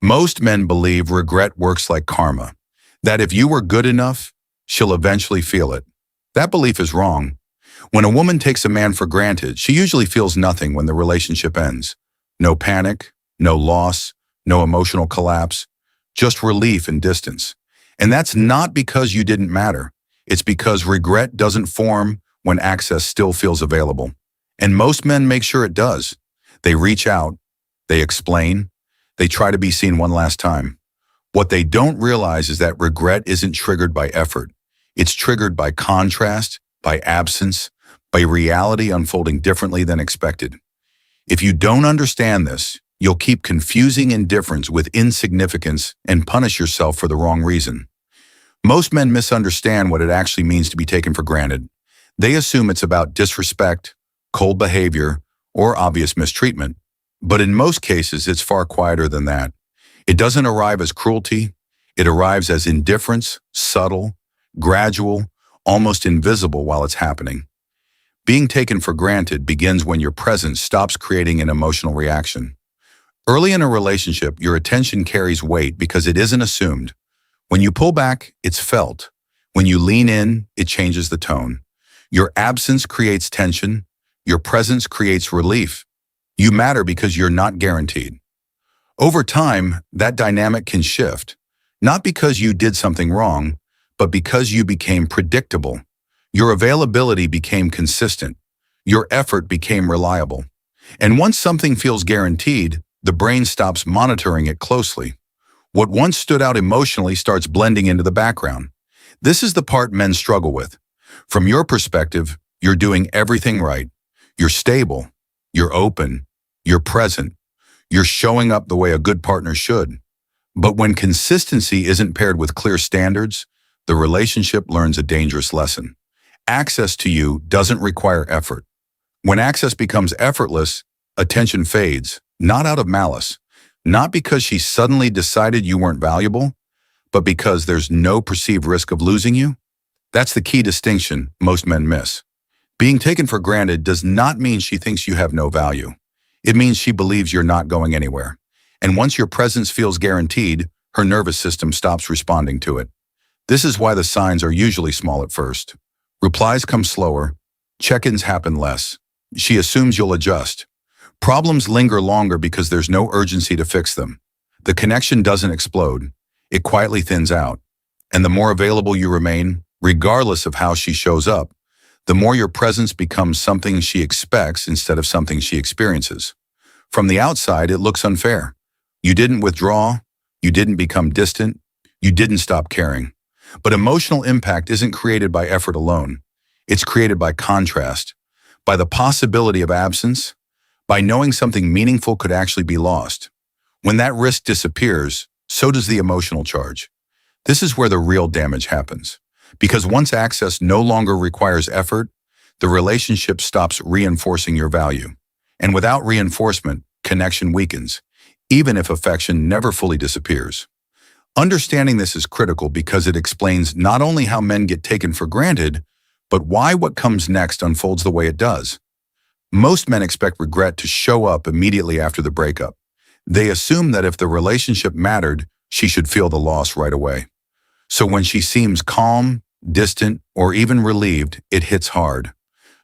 Most men believe regret works like karma, that if you were good enough, she'll eventually feel it. That belief is wrong. When a woman takes a man for granted, she usually feels nothing when the relationship ends. No panic, no loss, no emotional collapse, just relief and distance. And that's not because you didn't matter. It's because regret doesn't form when access still feels available. And most men make sure it does. They reach out, they explain, they try to be seen one last time. What they don't realize is that regret isn't triggered by effort. It's triggered by contrast, by absence, by reality unfolding differently than expected. If you don't understand this, you'll keep confusing indifference with insignificance and punish yourself for the wrong reason. Most men misunderstand what it actually means to be taken for granted. They assume it's about disrespect, cold behavior, or obvious mistreatment. But in most cases, it's far quieter than that. It doesn't arrive as cruelty. It arrives as indifference, subtle, gradual, almost invisible while it's happening. Being taken for granted begins when your presence stops creating an emotional reaction. Early in a relationship, your attention carries weight because it isn't assumed. When you pull back, it's felt. When you lean in, it changes the tone. Your absence creates tension. Your presence creates relief. You matter because you're not guaranteed. Over time, that dynamic can shift, not because you did something wrong, but because you became predictable. Your availability became consistent. Your effort became reliable. And once something feels guaranteed, the brain stops monitoring it closely. What once stood out emotionally starts blending into the background. This is the part men struggle with. From your perspective, you're doing everything right. You're stable. You're open. You're present. You're showing up the way a good partner should. But when consistency isn't paired with clear standards, the relationship learns a dangerous lesson. Access to you doesn't require effort. When access becomes effortless, attention fades, not out of malice, not because she suddenly decided you weren't valuable, but because there's no perceived risk of losing you. That's the key distinction most men miss. Being taken for granted does not mean she thinks you have no value. It means she believes you're not going anywhere. And once your presence feels guaranteed, her nervous system stops responding to it. This is why the signs are usually small at first. Replies come slower. Check-ins happen less. She assumes you'll adjust. Problems linger longer because there's no urgency to fix them. The connection doesn't explode. It quietly thins out. And the more available you remain, regardless of how she shows up, the more your presence becomes something she expects instead of something she experiences. From the outside, it looks unfair. You didn't withdraw. You didn't become distant. You didn't stop caring. But emotional impact isn't created by effort alone. It's created by contrast, by the possibility of absence, by knowing something meaningful could actually be lost. When that risk disappears, so does the emotional charge. This is where the real damage happens. Because once access no longer requires effort, the relationship stops reinforcing your value. And without reinforcement, connection weakens, even if affection never fully disappears. Understanding this is critical because it explains not only how men get taken for granted, but why what comes next unfolds the way it does. Most men expect regret to show up immediately after the breakup. They assume that if the relationship mattered, she should feel the loss right away. So when she seems calm, distant, or even relieved, it hits hard.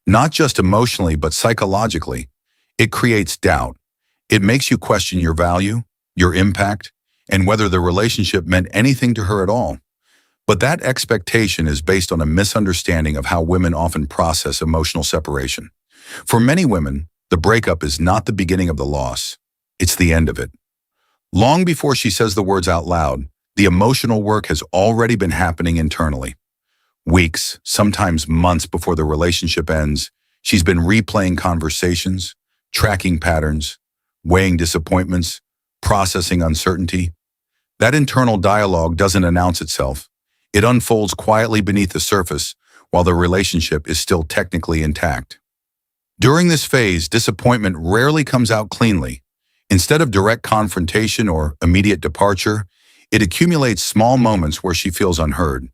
Not just emotionally, but psychologically. It creates doubt. It makes you question your value, your impact, and whether the relationship meant anything to her at all. But that expectation is based on a misunderstanding of how women often process emotional separation. For many women, the breakup is not the beginning of the loss. It's the end of it. Long before she says the words out loud, the emotional work has already been happening internally. Weeks, sometimes months before the relationship ends, she's been replaying conversations, tracking patterns, weighing disappointments, processing uncertainty. That internal dialogue doesn't announce itself. It unfolds quietly beneath the surface while the relationship is still technically intact. During this phase, disappointment rarely comes out cleanly. Instead of direct confrontation or immediate departure, it accumulates small moments where she feels unheard,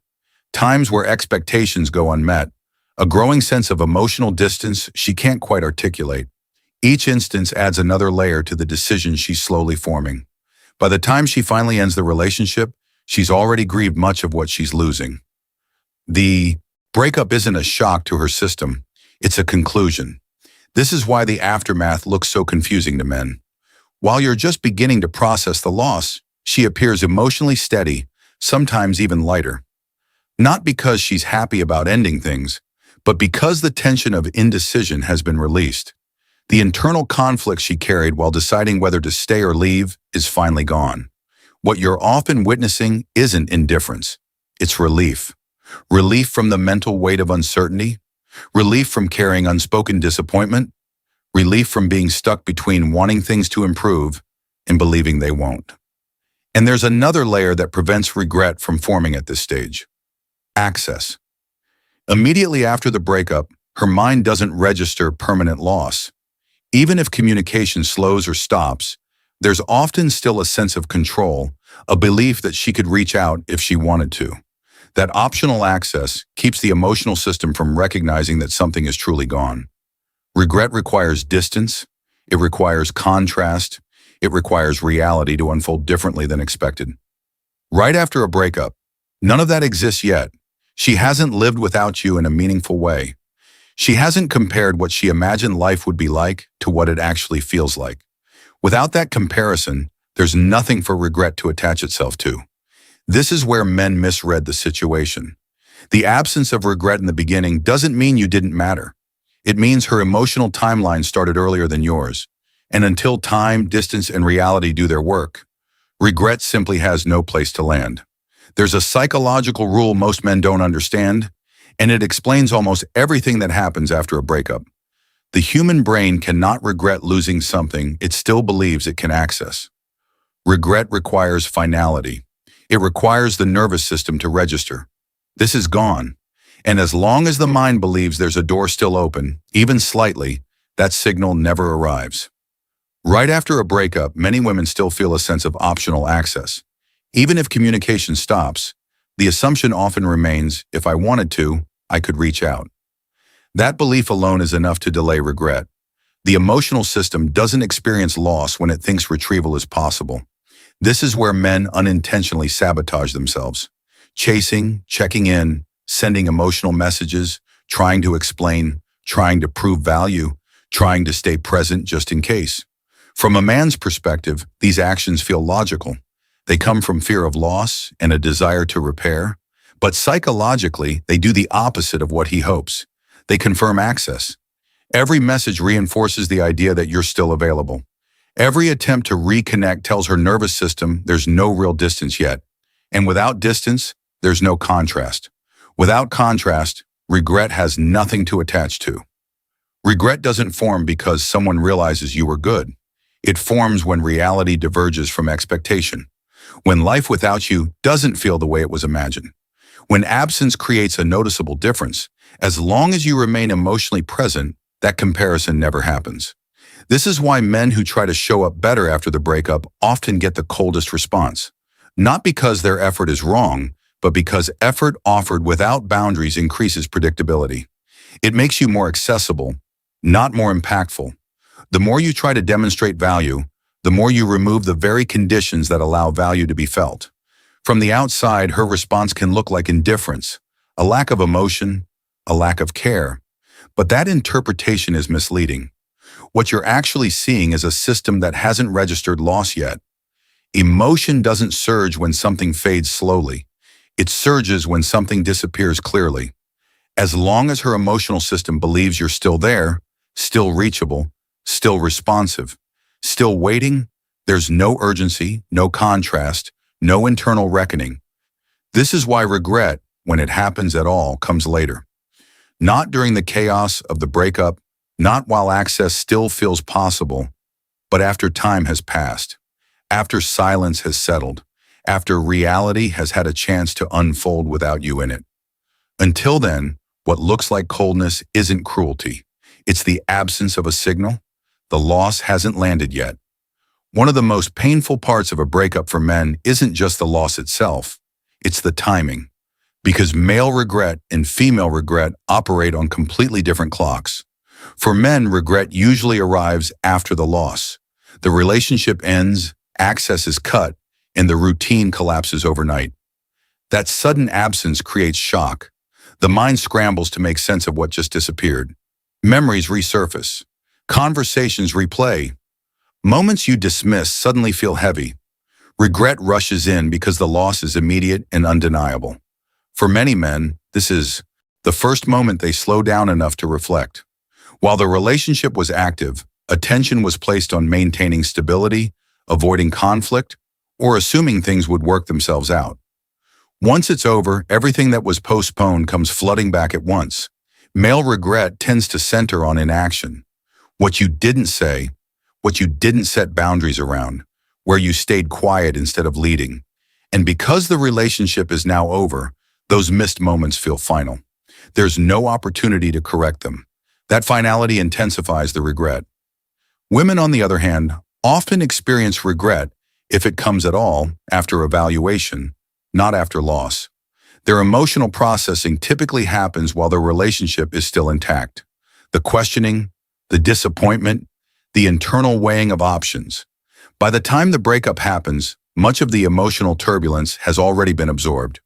times where expectations go unmet, a growing sense of emotional distance she can't quite articulate. Each instance adds another layer to the decision she's slowly forming. By the time she finally ends the relationship, she's already grieved much of what she's losing. The breakup isn't a shock to her system, it's a conclusion. This is why the aftermath looks so confusing to men. While you're just beginning to process the loss, she appears emotionally steady, sometimes even lighter. Not because she's happy about ending things, but because the tension of indecision has been released. The internal conflict she carried while deciding whether to stay or leave is finally gone. What you're often witnessing isn't indifference, it's relief. Relief from the mental weight of uncertainty, relief from carrying unspoken disappointment, relief from being stuck between wanting things to improve and believing they won't. And there's another layer that prevents regret from forming at this stage: access. Immediately after the breakup, her mind doesn't register permanent loss. Even if communication slows or stops, there's often still a sense of control, a belief that she could reach out if she wanted to. That optional access keeps the emotional system from recognizing that something is truly gone. Regret requires distance, it requires contrast, it requires reality to unfold differently than expected. Right after a breakup, none of that exists yet. She hasn't lived without you in a meaningful way. She hasn't compared what she imagined life would be like to what it actually feels like. Without that comparison, there's nothing for regret to attach itself to. This is where men misread the situation. The absence of regret in the beginning doesn't mean you didn't matter. It means her emotional timeline started earlier than yours. And until time, distance, and reality do their work, regret simply has no place to land. There's a psychological rule most men don't understand, and it explains almost everything that happens after a breakup. The human brain cannot regret losing something it still believes it can access. Regret requires finality. It requires the nervous system to register. This is gone. And as long as the mind believes there's a door still open, even slightly, that signal never arrives. Right after a breakup, many women still feel a sense of optional access. Even if communication stops, the assumption often remains, if I wanted to, I could reach out. That belief alone is enough to delay regret. The emotional system doesn't experience loss when it thinks retrieval is possible. This is where men unintentionally sabotage themselves. Chasing, checking in, sending emotional messages, trying to explain, trying to prove value, trying to stay present just in case. From a man's perspective, these actions feel logical. They come from fear of loss and a desire to repair. But psychologically, they do the opposite of what he hopes. They confirm access. Every message reinforces the idea that you're still available. Every attempt to reconnect tells her nervous system there's no real distance yet. And without distance, there's no contrast. Without contrast, regret has nothing to attach to. Regret doesn't form because someone realizes you were good. It forms when reality diverges from expectation. When life without you doesn't feel the way it was imagined. When absence creates a noticeable difference, as long as you remain emotionally present, that comparison never happens. This is why men who try to show up better after the breakup often get the coldest response. Not because their effort is wrong, but because effort offered without boundaries increases predictability. It makes you more accessible, not more impactful. The more you try to demonstrate value, the more you remove the very conditions that allow value to be felt. From the outside, her response can look like indifference, a lack of emotion, a lack of care. But that interpretation is misleading. What you're actually seeing is a system that hasn't registered loss yet. Emotion doesn't surge when something fades slowly. It surges when something disappears clearly. As long as her emotional system believes you're still there, still reachable, still responsive, still waiting, there's no urgency, no contrast, no internal reckoning. This is why regret, when it happens at all, comes later. Not during the chaos of the breakup, not while access still feels possible, but after time has passed, after silence has settled, after reality has had a chance to unfold without you in it. Until then, what looks like coldness isn't cruelty. It's the absence of a signal. The loss hasn't landed yet. One of the most painful parts of a breakup for men isn't just the loss itself, it's the timing. Because male regret and female regret operate on completely different clocks. For men, regret usually arrives after the loss. The relationship ends, access is cut, and the routine collapses overnight. That sudden absence creates shock. The mind scrambles to make sense of what just disappeared. Memories resurface. Conversations replay. Moments you dismiss suddenly feel heavy. Regret rushes in because the loss is immediate and undeniable. For many men, this is the first moment they slow down enough to reflect. While the relationship was active, attention was placed on maintaining stability, avoiding conflict, or assuming things would work themselves out. Once it's over, everything that was postponed comes flooding back at once. Male regret tends to center on inaction. What you didn't say, what you didn't set boundaries around, where you stayed quiet instead of leading. And because the relationship is now over, those missed moments feel final. There's no opportunity to correct them. That finality intensifies the regret. Women, on the other hand, often experience regret, if it comes at all, after evaluation, not after loss. Their emotional processing typically happens while their relationship is still intact. The questioning, the disappointment, the internal weighing of options. By the time the breakup happens, much of the emotional turbulence has already been absorbed.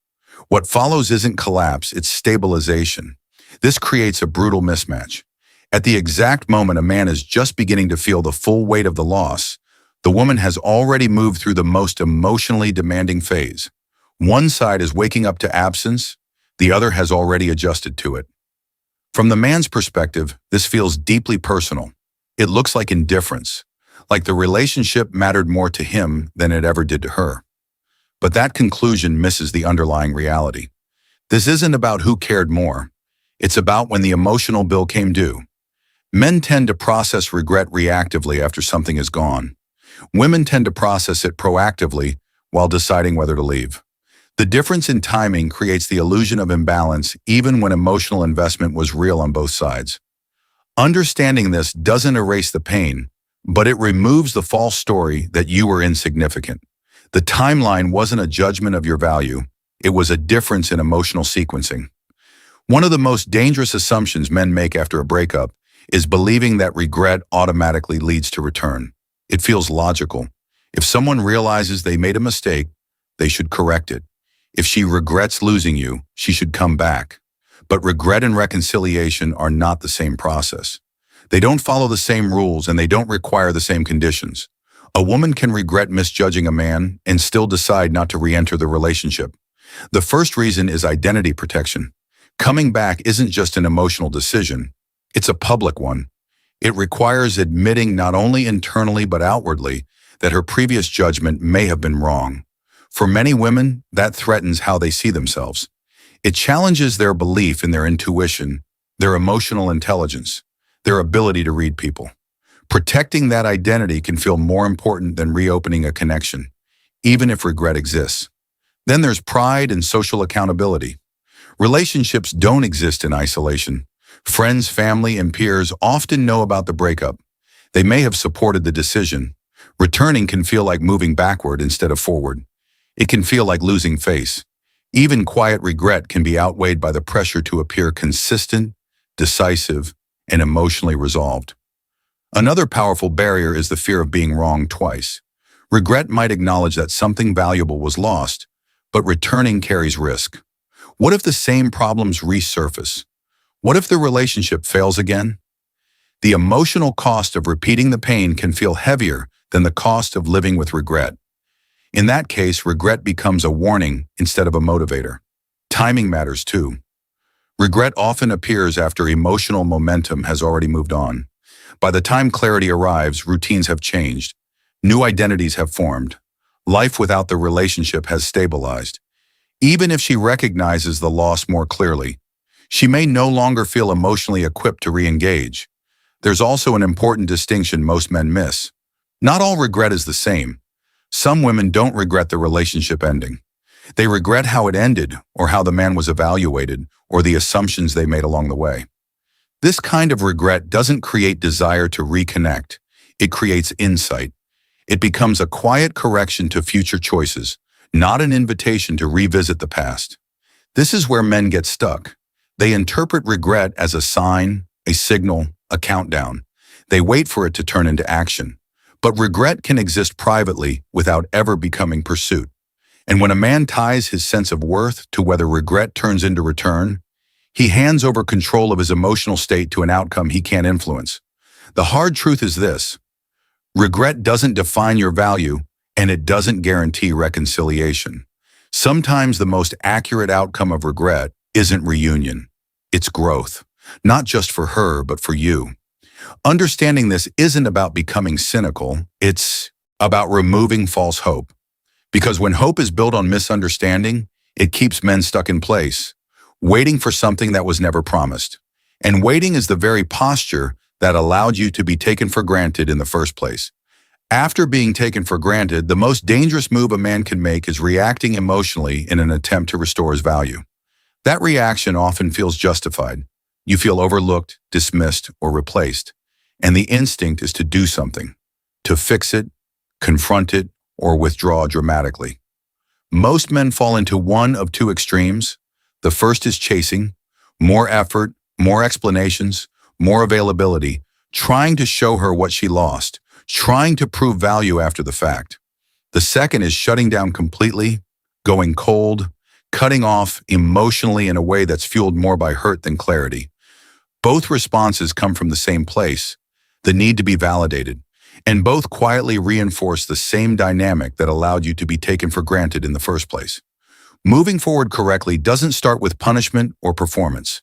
What follows isn't collapse, it's stabilization. This creates a brutal mismatch. At the exact moment a man is just beginning to feel the full weight of the loss, the woman has already moved through the most emotionally demanding phase. One side is waking up to absence, the other has already adjusted to it. From the man's perspective, this feels deeply personal. It looks like indifference, like the relationship mattered more to him than it ever did to her. But that conclusion misses the underlying reality. This isn't about who cared more. It's about when the emotional bill came due. Men tend to process regret reactively after something is gone. Women tend to process it proactively while deciding whether to leave. The difference in timing creates the illusion of imbalance even when emotional investment was real on both sides. Understanding this doesn't erase the pain, but it removes the false story that you were insignificant. The timeline wasn't a judgment of your value, it was a difference in emotional sequencing. One of the most dangerous assumptions men make after a breakup is believing that regret automatically leads to return. It feels logical. If someone realizes they made a mistake, they should correct it. If she regrets losing you, she should come back. But regret and reconciliation are not the same process. They don't follow the same rules and they don't require the same conditions. A woman can regret misjudging a man and still decide not to re-enter the relationship. The first reason is identity protection. Coming back isn't just an emotional decision, it's a public one. It requires admitting not only internally but outwardly that her previous judgment may have been wrong. For many women, that threatens how they see themselves. It challenges their belief in their intuition, their emotional intelligence, their ability to read people. Protecting that identity can feel more important than reopening a connection, even if regret exists. Then there's pride and social accountability. Relationships don't exist in isolation. Friends, family, and peers often know about the breakup. They may have supported the decision. Returning can feel like moving backward instead of forward. It can feel like losing face. Even quiet regret can be outweighed by the pressure to appear consistent, decisive, and emotionally resolved. Another powerful barrier is the fear of being wrong twice. Regret might acknowledge that something valuable was lost, but returning carries risk. What if the same problems resurface? What if the relationship fails again? The emotional cost of repeating the pain can feel heavier than the cost of living with regret. In that case, regret becomes a warning instead of a motivator. Timing matters too. Regret often appears after emotional momentum has already moved on. By the time clarity arrives, routines have changed. New identities have formed. Life without the relationship has stabilized. Even if she recognizes the loss more clearly, she may no longer feel emotionally equipped to re-engage. There's also an important distinction most men miss. Not all regret is the same. Some women don't regret the relationship ending. They regret how it ended, or how the man was evaluated, or the assumptions they made along the way. This kind of regret doesn't create desire to reconnect. It creates insight. It becomes a quiet correction to future choices, not an invitation to revisit the past. This is where men get stuck. They interpret regret as a sign, a signal, a countdown. They wait for it to turn into action. But regret can exist privately without ever becoming pursuit. And when a man ties his sense of worth to whether regret turns into return, he hands over control of his emotional state to an outcome he can't influence. The hard truth is this: regret doesn't define your value, and it doesn't guarantee reconciliation. Sometimes the most accurate outcome of regret isn't reunion. It's growth, not just for her, but for you. Understanding this isn't about becoming cynical, it's about removing false hope. Because when hope is built on misunderstanding, it keeps men stuck in place, waiting for something that was never promised. And waiting is the very posture that allowed you to be taken for granted in the first place. After being taken for granted, the most dangerous move a man can make is reacting emotionally in an attempt to restore his value. That reaction often feels justified. You feel overlooked, dismissed, or replaced. And the instinct is to do something, to fix it, confront it, or withdraw dramatically. Most men fall into one of two extremes. The first is chasing, more effort, more explanations, more availability, trying to show her what she lost, trying to prove value after the fact. The second is shutting down completely, going cold, cutting off emotionally in a way that's fueled more by hurt than clarity. Both responses come from the same place, the need to be validated, and both quietly reinforce the same dynamic that allowed you to be taken for granted in the first place. Moving forward correctly doesn't start with punishment or performance.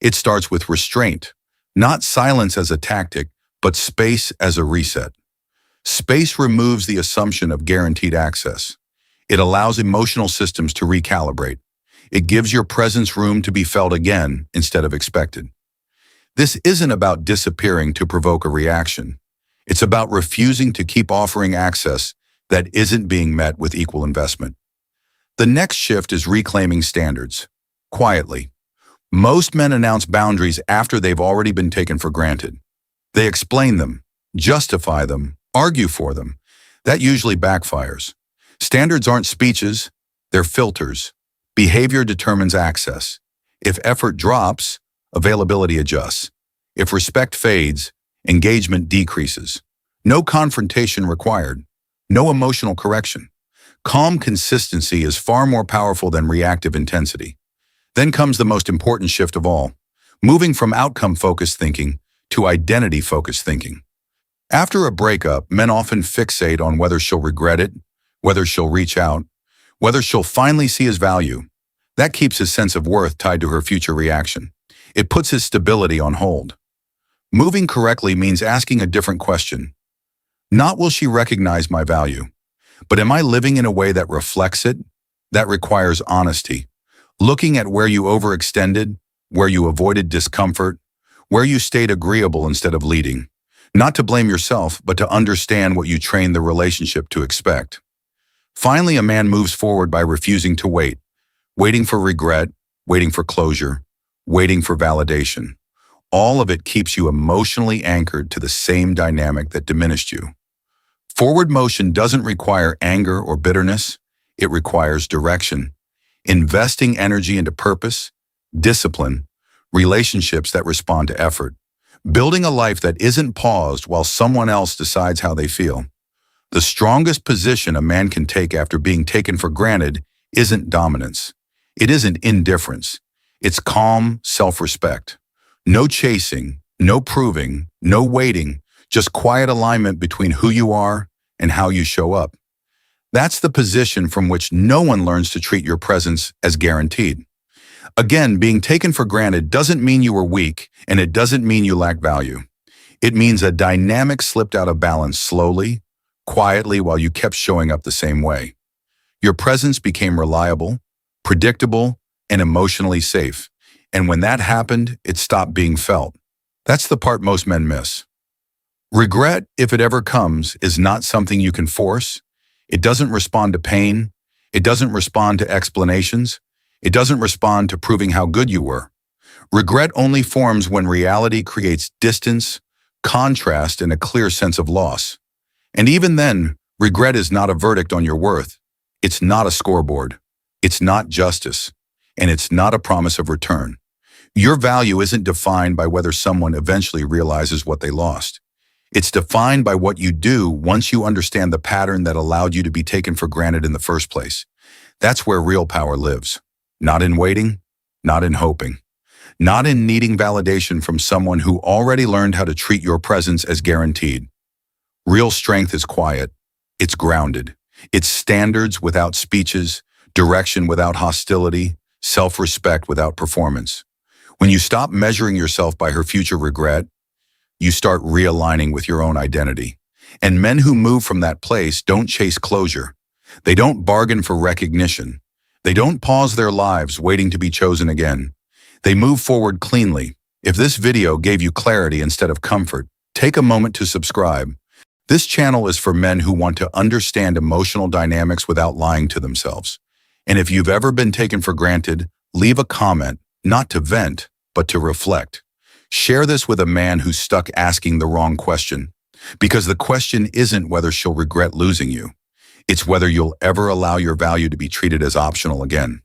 It starts with restraint, not silence as a tactic, but space as a reset. Space removes the assumption of guaranteed access. It allows emotional systems to recalibrate. It gives your presence room to be felt again instead of expected. This isn't about disappearing to provoke a reaction. It's about refusing to keep offering access that isn't being met with equal investment. The next shift is reclaiming standards. Quietly. Most men announce boundaries after they've already been taken for granted. They explain them, justify them, argue for them. That usually backfires. Standards aren't speeches, they're filters. Behavior determines access. If effort drops, availability adjusts. If respect fades, engagement decreases. No confrontation required. No emotional correction. Calm consistency is far more powerful than reactive intensity. Then comes the most important shift of all, moving from outcome-focused thinking to identity-focused thinking. After a breakup, men often fixate on whether she'll regret it, whether she'll reach out, whether she'll finally see his value. That keeps his sense of worth tied to her future reaction. It puts his stability on hold. Moving correctly means asking a different question. Not will she recognize my value, but am I living in a way that reflects it? That requires honesty. Looking at where you overextended, where you avoided discomfort, where you stayed agreeable instead of leading. Not to blame yourself, but to understand what you trained the relationship to expect. Finally, a man moves forward by refusing to wait, waiting for regret, waiting for closure, waiting for validation. All of it keeps you emotionally anchored to the same dynamic that diminished you. Forward motion doesn't require anger or bitterness. It requires direction. Investing energy into purpose, discipline, relationships that respond to effort. Building a life that isn't paused while someone else decides how they feel. The strongest position a man can take after being taken for granted isn't dominance. It isn't indifference. It's calm self-respect. No chasing, no proving, no waiting, just quiet alignment between who you are and how you show up. That's the position from which no one learns to treat your presence as guaranteed. Again, being taken for granted doesn't mean you were weak, and it doesn't mean you lack value. It means a dynamic slipped out of balance slowly, quietly, while you kept showing up the same way. Your presence became reliable, predictable, and emotionally safe. And when that happened, it stopped being felt. That's the part most men miss. Regret, if it ever comes, is not something you can force. It doesn't respond to pain. It doesn't respond to explanations. It doesn't respond to proving how good you were. Regret only forms when reality creates distance, contrast, and a clear sense of loss. And even then, regret is not a verdict on your worth. It's not a scoreboard. It's not justice. And it's not a promise of return. Your value isn't defined by whether someone eventually realizes what they lost. It's defined by what you do once you understand the pattern that allowed you to be taken for granted in the first place. That's where real power lives. Not in waiting, not in hoping, not in needing validation from someone who already learned how to treat your presence as guaranteed. Real strength is quiet. It's grounded. It's standards without speeches, direction without hostility, self-respect without performance. When you stop measuring yourself by her future regret, you start realigning with your own identity. And men who move from that place don't chase closure. They don't bargain for recognition. They don't pause their lives waiting to be chosen again. They move forward cleanly. If this video gave you clarity instead of comfort, take a moment to subscribe. This channel is for men who want to understand emotional dynamics without lying to themselves. And if you've ever been taken for granted, leave a comment, not to vent, but to reflect. Share this with a man who's stuck asking the wrong question. Because the question isn't whether she'll regret losing you. It's whether you'll ever allow your value to be treated as optional again.